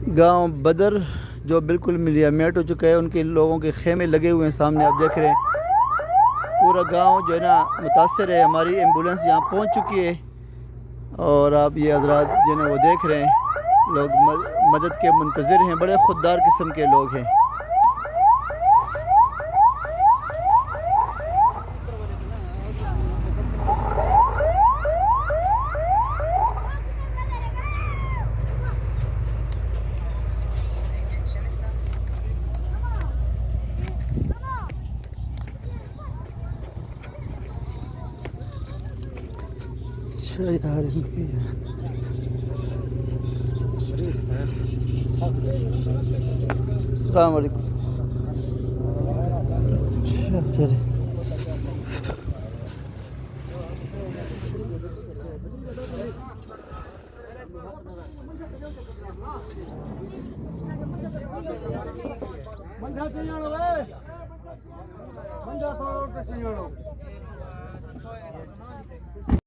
गांव बदर जो बिल्कुल मिलियामेट हो चुका है, उनके लोगों के खेमे लगे हुए हैं, सामने आप देख रहे हैं। पूरा गांव जो है ना मुतासर है। हमारी एम्बुलेंस यहाँ पहुँच चुकी है और आप ये हजरात जो है ना वो देख रहे हैं, लोग मदद के मुंतज़िर हैं। बड़े खुददार किस्म के लोग हैं। अच्छा यार, अस्सलाम वालेकुम। अच्छा चले। मंझा चाहिए मंझा थोड़ा चाहिए।